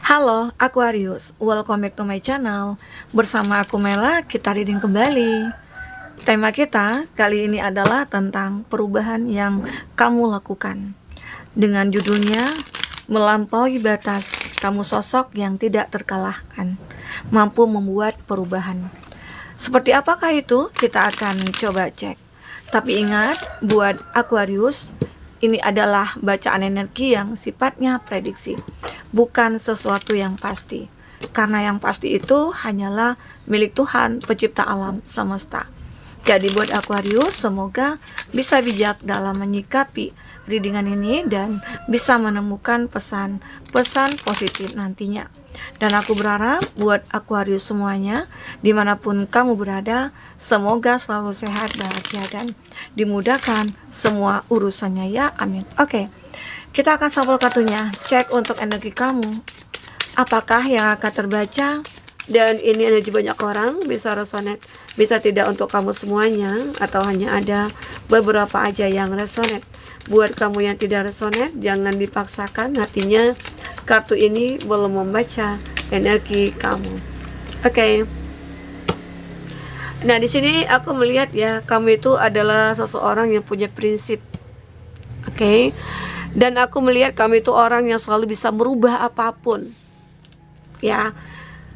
Halo Aquarius, welcome back to my channel. Bersama aku Mela, kita reading kembali. Tema kita kali ini adalah tentang perubahan yang kamu lakukan. Dengan judulnya, Melampaui Batas, kamu sosok yang tidak terkalahkan, mampu membuat perubahan. Seperti apakah itu? Kita akan coba cek. Tapi ingat, buat Aquarius, ini adalah bacaan energi yang sifatnya prediksi, bukan sesuatu yang pasti. Karena yang pasti itu hanyalah milik Tuhan, pencipta alam semesta. Jadi buat Aquarius, semoga bisa bijak dalam menyikapi readingan ini dan bisa menemukan pesan-pesan positif nantinya. Dan aku berharap buat Aquarius semuanya, dimanapun kamu berada, semoga selalu sehat, bahagia, dan dimudahkan semua urusannya ya, amin. Oke, kita akan sampel kartunya, cek untuk energi kamu. Apakah yang akan terbaca? Dan ini energi banyak orang, bisa resonate, bisa tidak untuk kamu semuanya, atau hanya ada beberapa aja yang resonate. Buat kamu yang tidak resonate, jangan dipaksakan, artinya kartu ini belum membaca energi kamu. Oke. Nah, di sini aku melihat ya, kamu itu adalah seseorang yang punya prinsip. Oke. Dan aku melihat kamu itu orang yang selalu bisa merubah apapun. Ya.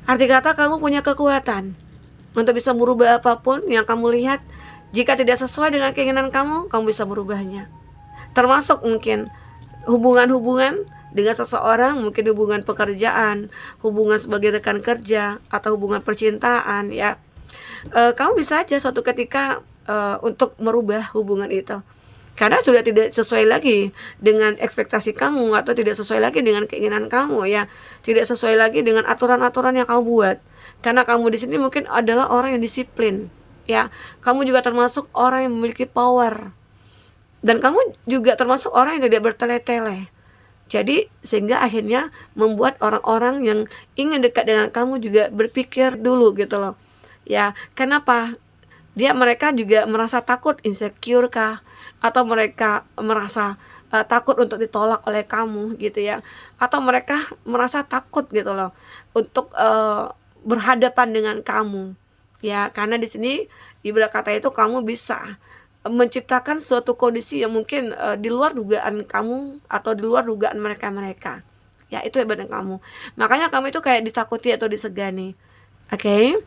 Arti kata kamu punya kekuatan untuk bisa merubah apapun yang kamu lihat. Jika tidak sesuai dengan keinginan kamu, kamu bisa merubahnya. Termasuk mungkin hubungan-hubungan dengan seseorang, mungkin hubungan pekerjaan, hubungan sebagai rekan kerja, atau hubungan percintaan ya. Kamu bisa aja suatu ketika untuk merubah hubungan itu. Karena sudah tidak sesuai lagi dengan ekspektasi kamu, atau tidak sesuai lagi dengan keinginan kamu ya. Tidak sesuai lagi dengan aturan-aturan yang kamu buat. Karena kamu di sini mungkin adalah orang yang disiplin ya. Kamu juga termasuk orang yang memiliki power. Dan kamu juga termasuk orang yang tidak bertele-tele. Jadi sehingga akhirnya membuat orang-orang yang ingin dekat dengan kamu juga berpikir dulu gitu loh. Ya, kenapa? Mereka juga merasa takut, insecure kah? Atau mereka merasa takut untuk ditolak oleh kamu gitu ya, atau mereka merasa takut gitu loh untuk berhadapan dengan kamu ya. Karena di sini ibarat kata itu kamu bisa menciptakan suatu kondisi yang mungkin di luar dugaan kamu atau di luar dugaan mereka ya. Itu hebatnya kamu, makanya kamu itu kayak ditakuti atau disegani. Oke.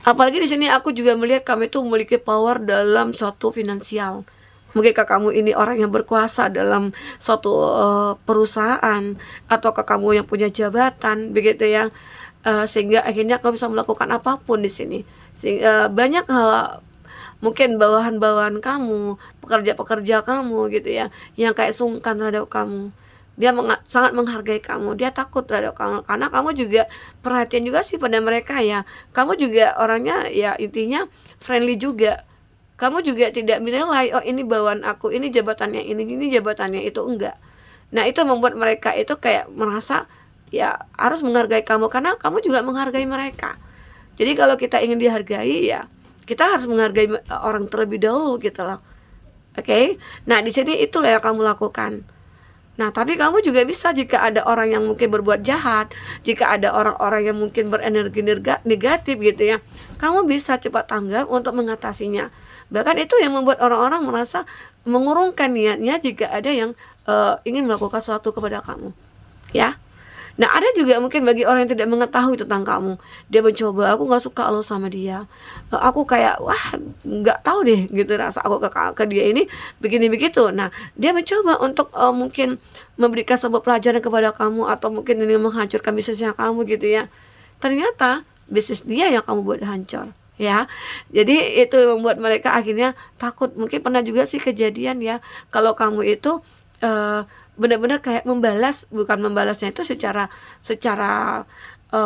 Apalagi di sini aku juga melihat kamu itu memiliki power dalam suatu finansial. Mungkinkah kamu ini orang yang berkuasa dalam suatu perusahaan, ataukah kamu yang punya jabatan begitu ya, sehingga akhirnya kamu bisa melakukan apapun di sini. Banyak hal, mungkin bawahan-bawahan kamu, pekerja-pekerja kamu gitu ya, yang kayak sungkan terhadap kamu. Dia sangat menghargai kamu, dia takut terhadap kamu, karena kamu juga perhatian juga sih pada mereka ya. Kamu juga orangnya ya intinya friendly juga. Kamu juga tidak menilai, oh ini bawaan aku, ini jabatannya ini jabatannya itu, enggak. Nah itu membuat mereka itu kayak merasa ya harus menghargai kamu, karena kamu juga menghargai mereka. Jadi kalau kita ingin dihargai ya kita harus menghargai orang terlebih dahulu gitu loh. Oke. Nah di sini itulah yang kamu lakukan. Nah, tapi kamu juga bisa, jika ada orang yang mungkin berbuat jahat, jika ada orang-orang yang mungkin berenergi negatif gitu ya, kamu bisa cepat tanggap untuk mengatasinya. Bahkan itu yang membuat orang-orang merasa mengurungkan niatnya jika ada yang ingin melakukan sesuatu kepada kamu. Ya. Nah, ada juga mungkin bagi orang yang tidak mengetahui tentang kamu, dia mencoba, aku nggak suka lo sama dia, aku kayak wah nggak tahu deh gitu rasa aku ke dia ini begini begitu. Nah, dia mencoba untuk mungkin memberikan sebuah pelajaran kepada kamu, atau mungkin ini menghancurkan bisnisnya kamu gitu ya. Ternyata bisnis dia yang kamu buat hancur ya. Jadi itu membuat mereka akhirnya takut. Mungkin pernah juga sih kejadian ya, kalau kamu itu benar-benar kayak membalas, bukan membalasnya itu secara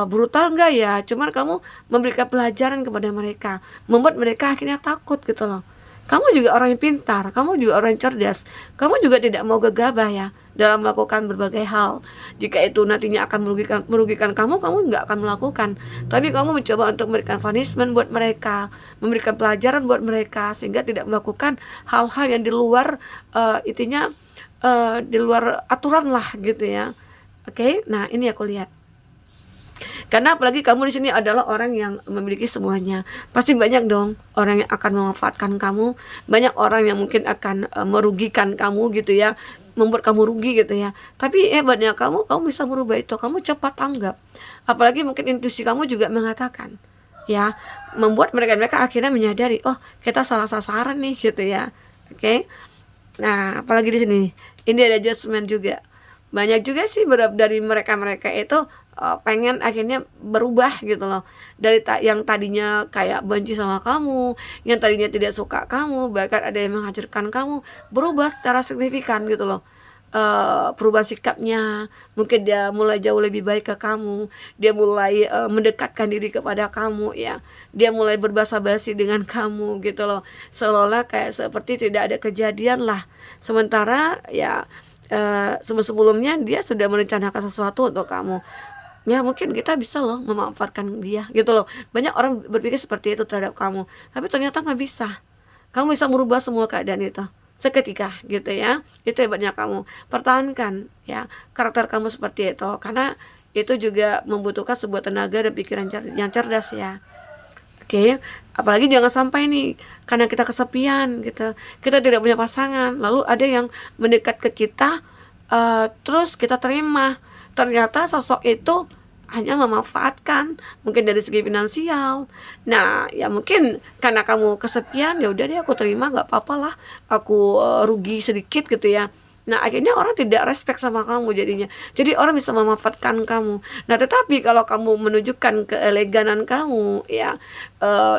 brutal enggak ya, cuman kamu memberikan pelajaran kepada mereka, membuat mereka akhirnya takut gitu loh. Kamu juga orang yang pintar, kamu juga orang yang cerdas, kamu juga tidak mau gegabah ya dalam melakukan berbagai hal. Jika itu nantinya akan merugikan kamu nggak akan melakukan. Tapi kamu mencoba untuk memberikan punishment buat mereka, memberikan pelajaran buat mereka, sehingga tidak melakukan hal-hal yang di luar intinya di luar aturan lah gitu ya. Oke, nah ini aku lihat. Karena apalagi kamu di sini adalah orang yang memiliki semuanya. Pasti banyak dong orang yang akan memanfaatkan kamu, banyak orang yang mungkin akan merugikan kamu gitu ya, membuat kamu rugi gitu ya. Tapi hebatnya kamu bisa merubah itu. Kamu cepat tanggap. Apalagi mungkin intuisi kamu juga mengatakan, ya, membuat mereka akhirnya menyadari, oh kita salah sasaran nih gitu ya. Oke. Nah, apalagi di sini, ini ada judgment juga. Banyak juga sih dari mereka itu pengen akhirnya berubah gitu loh. Dari yang tadinya kayak benci sama kamu, yang tadinya tidak suka kamu, bahkan ada yang menghancurkan kamu, berubah secara signifikan gitu loh. Perubahan sikapnya, mungkin dia mulai jauh lebih baik ke kamu, dia mulai mendekatkan diri kepada kamu ya, dia mulai berbahasa basi dengan kamu gitu loh, seolah-olah kayak seperti tidak ada kejadian lah, sementara ya sebelumnya dia sudah merencanakan sesuatu untuk kamu. Ya mungkin kita bisa loh memanfaatkan dia gitu loh. Banyak orang berpikir seperti itu terhadap kamu, tapi ternyata nggak bisa. Kamu bisa merubah semua keadaan itu seketika gitu ya. Itu hebatnya kamu. Pertahankan ya karakter kamu seperti itu, karena itu juga membutuhkan sebuah tenaga dan pikiran yang cerdas ya. Oke, apalagi jangan sampai nih karena kita kesepian gitu, kita tidak punya pasangan, lalu ada yang mendekat ke kita, terus kita terima, ternyata sosok itu hanya memanfaatkan, mungkin dari segi finansial. Nah, ya mungkin karena kamu kesepian, ya udah deh aku terima, nggak apa-apa lah, aku rugi sedikit gitu ya. Nah, akhirnya orang tidak respect sama kamu jadinya. Jadi orang bisa memanfaatkan kamu. Nah, tetapi kalau kamu menunjukkan keeleganan kamu, ya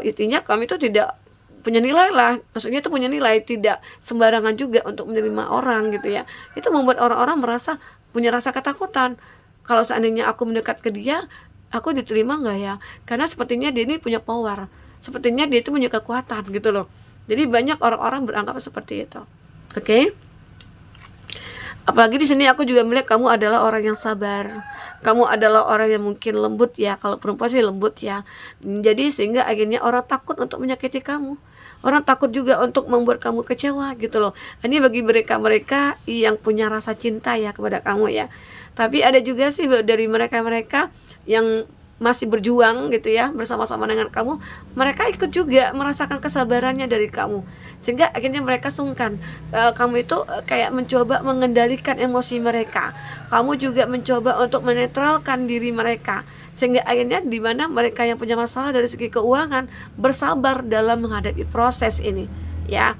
intinya kamu itu tidak punya nilai lah. Maksudnya itu punya nilai, tidak sembarangan juga untuk menerima orang gitu ya. Itu membuat orang-orang merasa punya rasa ketakutan. Kalau seandainya aku mendekat ke dia, aku diterima nggak ya? Karena sepertinya dia ini punya power. Sepertinya dia itu punya kekuatan gitu loh. Jadi banyak orang-orang beranggapan seperti itu. Oke? Apalagi di sini aku juga melihat kamu adalah orang yang sabar. Kamu adalah orang yang mungkin lembut ya. Kalau perempuan sih lembut ya. Jadi sehingga akhirnya orang takut untuk menyakiti kamu. Orang takut juga untuk membuat kamu kecewa gitu loh. Ini bagi mereka-mereka yang punya rasa cinta ya kepada kamu ya. Tapi ada juga sih dari mereka-mereka yang masih berjuang gitu ya bersama-sama dengan kamu, mereka ikut juga merasakan kesabarannya dari kamu, sehingga akhirnya mereka sungkan. Kamu itu kayak mencoba mengendalikan emosi mereka, kamu juga mencoba untuk menetralkan diri mereka, sehingga akhirnya di mana mereka yang punya masalah dari segi keuangan bersabar dalam menghadapi proses ini ya.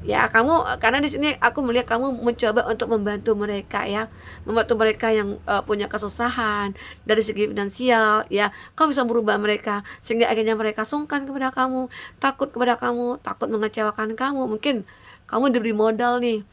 Ya, kamu karena di sini aku melihat kamu mencoba untuk membantu mereka ya, membantu mereka yang punya kesusahan dari segi finansial ya. Kamu bisa merubah mereka sehingga akhirnya mereka sungkan kepada kamu, takut kepada kamu, takut mengecewakan kamu. Mungkin kamu diberi modal nih,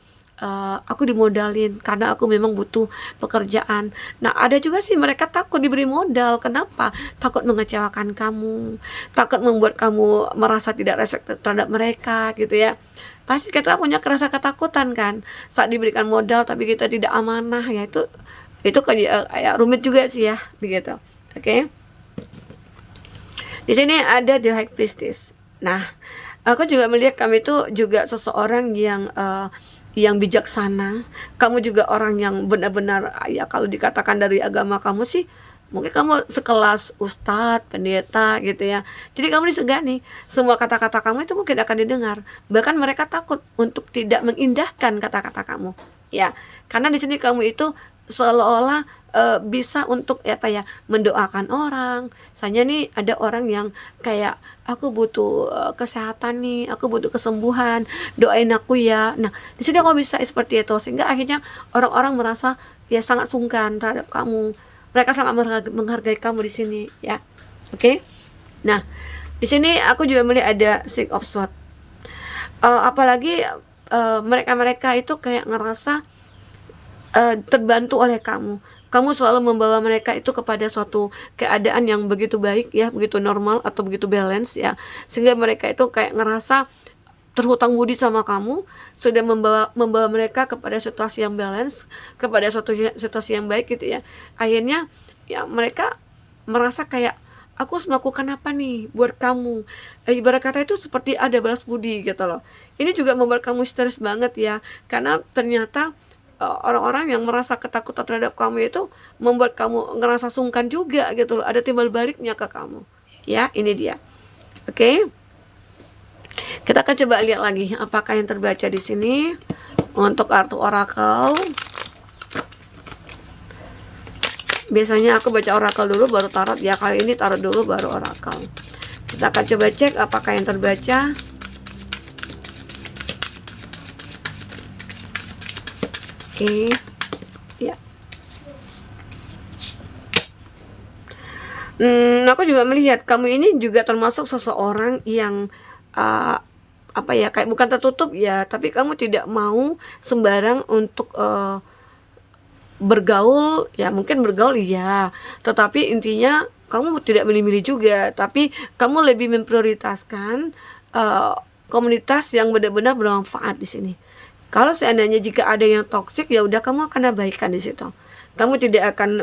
aku dimodalin karena aku memang butuh pekerjaan. Nah, ada juga sih mereka takut diberi modal. Kenapa? Takut mengecewakan kamu, takut membuat kamu merasa tidak respect terhadap mereka gitu ya. Pasti kita punya rasa ketakutan kan saat diberikan modal tapi kita tidak amanah ya, itu kayak rumit juga sih ya begitu. Oke. Di sini ada the high priestess. Nah, aku juga melihat kamu itu juga seseorang yang bijaksana. Kamu juga orang yang benar-benar ya, kalau dikatakan dari agama kamu sih mungkin kamu sekelas ustadz, pendeta gitu ya. Jadi kamu disegani, semua kata-kata kamu itu mungkin akan didengar. Bahkan mereka takut untuk tidak mengindahkan kata-kata kamu. Ya, karena di sini kamu itu seolah-olah bisa untuk mendoakan orang. Misalnya nih ada orang yang kayak aku butuh kesehatan nih, aku butuh kesembuhan, doain aku ya. Nah, di sini kamu bisa seperti itu sehingga akhirnya orang-orang merasa ya sangat sungkan terhadap kamu. Mereka sangat menghargai kamu di sini ya. Oke. Nah, di sini aku juga melihat ada Six of Swords. Apalagi mereka-mereka itu kayak ngerasa terbantu oleh kamu. Kamu selalu membawa mereka itu kepada suatu keadaan yang begitu baik ya, begitu normal atau begitu balance ya. Sehingga mereka itu kayak ngerasa terhutang budi sama kamu, sudah membawa mereka kepada situasi yang balance, kepada suatu situasi yang baik gitu ya. Akhirnya ya mereka merasa kayak aku harus melakukan apa nih buat kamu. Ibarat kata itu seperti ada balas budi gitu loh. Ini juga membuat kamu stres banget ya, karena ternyata orang-orang yang merasa ketakutan terhadap kamu itu membuat kamu ngerasa sungkan juga gitu loh, ada timbal baliknya ke kamu. Ya, ini dia. Oke. Kita akan coba lihat lagi apakah yang terbaca di sini untuk kartu oracle. Biasanya aku baca oracle dulu baru tarot ya, kali ini tarot dulu baru oracle. Kita akan coba cek apakah yang terbaca. Oke. Ya. Aku juga melihat kamu ini juga termasuk seseorang yang apa ya, kayak bukan tertutup ya, tapi kamu tidak mau sembarang untuk bergaul ya, mungkin bergaul ya, tetapi intinya kamu tidak milih-milih juga, tapi kamu lebih memprioritaskan komunitas yang benar-benar bermanfaat di sini. Kalau seandainya jika ada yang toksik, ya udah kamu akan abaikan di situ. Kamu tidak akan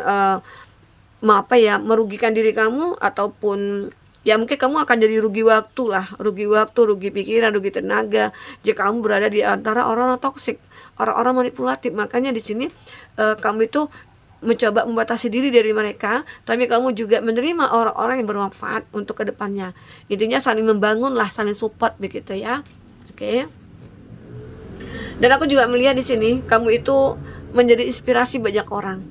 merugikan diri kamu, ataupun ya mungkin kamu akan jadi rugi waktu lah, rugi waktu, rugi pikiran, rugi tenaga jika kamu berada di antara orang-orang toksik, orang-orang manipulatif. Makanya di sini kamu itu mencoba membatasi diri dari mereka, tapi kamu juga menerima orang-orang yang bermanfaat untuk kedepannya. Intinya saling membangun lah, saling support begitu ya. Oke. Dan aku juga melihat di sini kamu itu menjadi inspirasi banyak orang.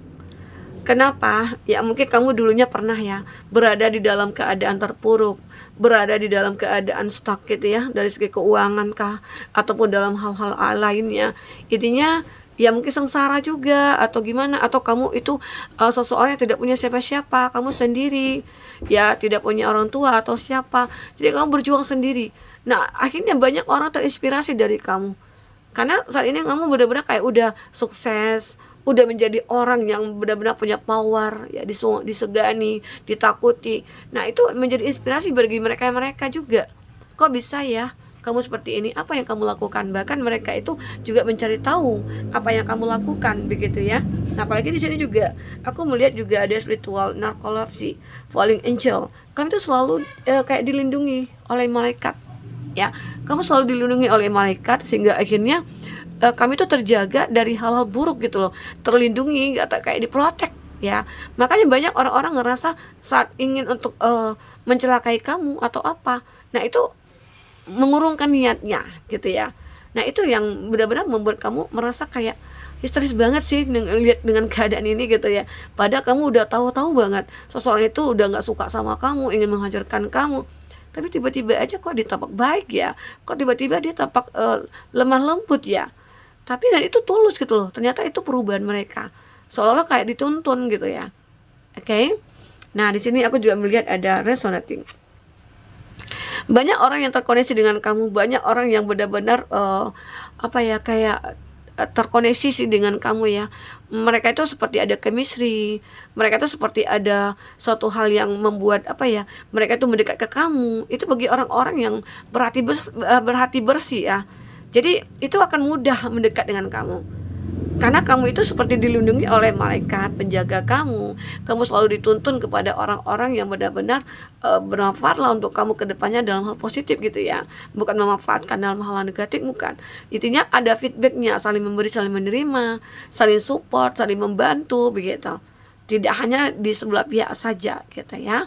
Kenapa? Ya mungkin kamu dulunya pernah ya berada di dalam keadaan terpuruk, berada di dalam keadaan stuck gitu ya, dari segi keuangan kah, ataupun dalam hal-hal lainnya. Intinya ya mungkin sengsara juga atau gimana, atau kamu itu seseorang yang tidak punya siapa-siapa, kamu sendiri ya, tidak punya orang tua atau siapa, jadi kamu berjuang sendiri. Nah akhirnya banyak orang terinspirasi dari kamu, karena saat ini kamu benar-benar kayak udah sukses, udah menjadi orang yang benar-benar punya power ya, disegani, ditakuti. Nah itu menjadi inspirasi bagi mereka juga. Kok bisa ya kamu seperti ini, apa yang kamu lakukan? Bahkan mereka itu juga mencari tahu apa yang kamu lakukan begitu ya. Nah apalagi di sini juga aku melihat juga ada spiritual narcolepsy, falling angel. Kamu itu selalu kayak dilindungi oleh malaikat ya, kamu selalu dilindungi oleh malaikat, sehingga akhirnya kami itu terjaga dari hal-hal buruk gitu loh, terlindungi, kayak diprotek ya. Makanya banyak orang-orang ngerasa saat ingin untuk mencelakai kamu atau apa, nah itu mengurungkan niatnya gitu ya. Nah itu yang benar-benar membuat kamu merasa kayak histeris banget sih lihat dengan keadaan ini gitu ya. Padahal kamu udah tahu-tahu banget seseorang itu udah nggak suka sama kamu, ingin menghancurkan kamu, tapi tiba-tiba aja kok ditapak baik ya, kok tiba-tiba dia tapak lemah lembut ya. Tapi dan itu tulus gitu loh, ternyata itu perubahan mereka, seolah-olah kayak dituntun gitu ya. Oke. Nah di sini aku juga melihat ada resonating. Banyak orang yang terkoneksi dengan kamu, banyak orang yang benar-benar kayak terkoneksi sih dengan kamu ya. Mereka itu seperti ada chemistry, mereka itu seperti ada suatu hal yang membuat mereka itu mendekat ke kamu. Itu bagi orang-orang yang berhati bersih ya. Jadi itu akan mudah mendekat dengan kamu, karena kamu itu seperti dilindungi oleh malaikat penjaga kamu. Kamu selalu dituntun kepada orang-orang yang benar-benar bermanfaat lah untuk kamu ke depannya dalam hal positif gitu ya. Bukan memanfaatkan dalam hal negatif, bukan. Intinya ada feedbacknya, saling memberi, saling menerima, saling support, saling membantu begitu. Tidak hanya di sebelah pihak saja gitu ya.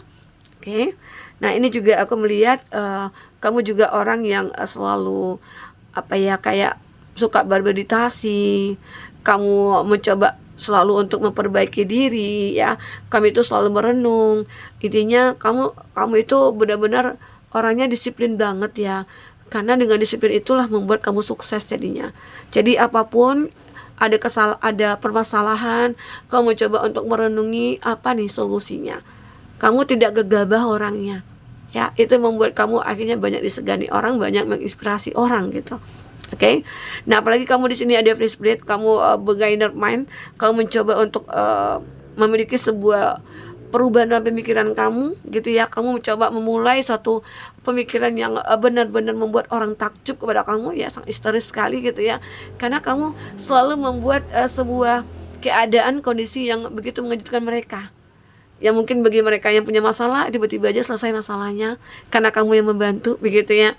Oke. Nah ini juga aku melihat kamu juga orang yang selalu kayak suka bermeditasi. Kamu mencoba selalu untuk memperbaiki diri ya. Kamu itu selalu merenung. Intinya kamu itu benar-benar orangnya disiplin banget ya. Karena dengan disiplin itulah membuat kamu sukses jadinya. Jadi apapun ada permasalahan, kamu coba untuk merenungi apa nih solusinya. Kamu tidak gegabah orangnya. Ya, itu membuat kamu akhirnya banyak disegani orang, banyak menginspirasi orang gitu. Oke. Nah, apalagi kamu di sini ada free spirit, kamu beginner mind, kamu mencoba untuk memiliki sebuah perubahan dalam pemikiran kamu gitu ya. Kamu mencoba memulai suatu pemikiran yang benar-benar membuat orang takjub kepada kamu ya, sangat histeris sekali gitu ya. Karena kamu selalu membuat sebuah keadaan kondisi yang begitu mengejutkan mereka. Ya mungkin bagi mereka yang punya masalah, tiba-tiba aja selesai masalahnya karena kamu yang membantu begitu ya.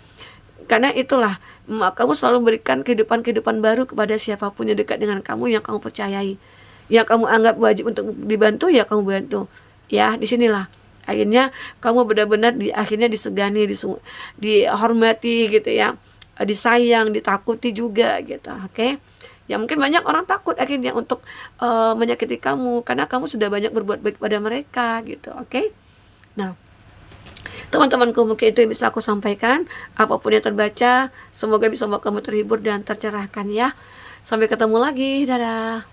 Karena itulah kamu selalu memberikan kehidupan baru kepada siapapun yang dekat dengan kamu, yang kamu percayai, yang kamu anggap wajib untuk dibantu, ya kamu bantu. Ya, disinilah akhirnya kamu benar-benar akhirnya disegani, dihormati gitu ya, disayang, ditakuti juga gitu. Oke. Ya mungkin banyak orang takut akhirnya untuk menyakiti kamu karena kamu sudah banyak berbuat baik pada mereka gitu. Oke. Nah, teman-temanku, mungkin itu yang bisa aku sampaikan. Apapun yang terbaca, semoga bisa membuat kamu terhibur dan tercerahkan ya. Sampai ketemu lagi, dadah.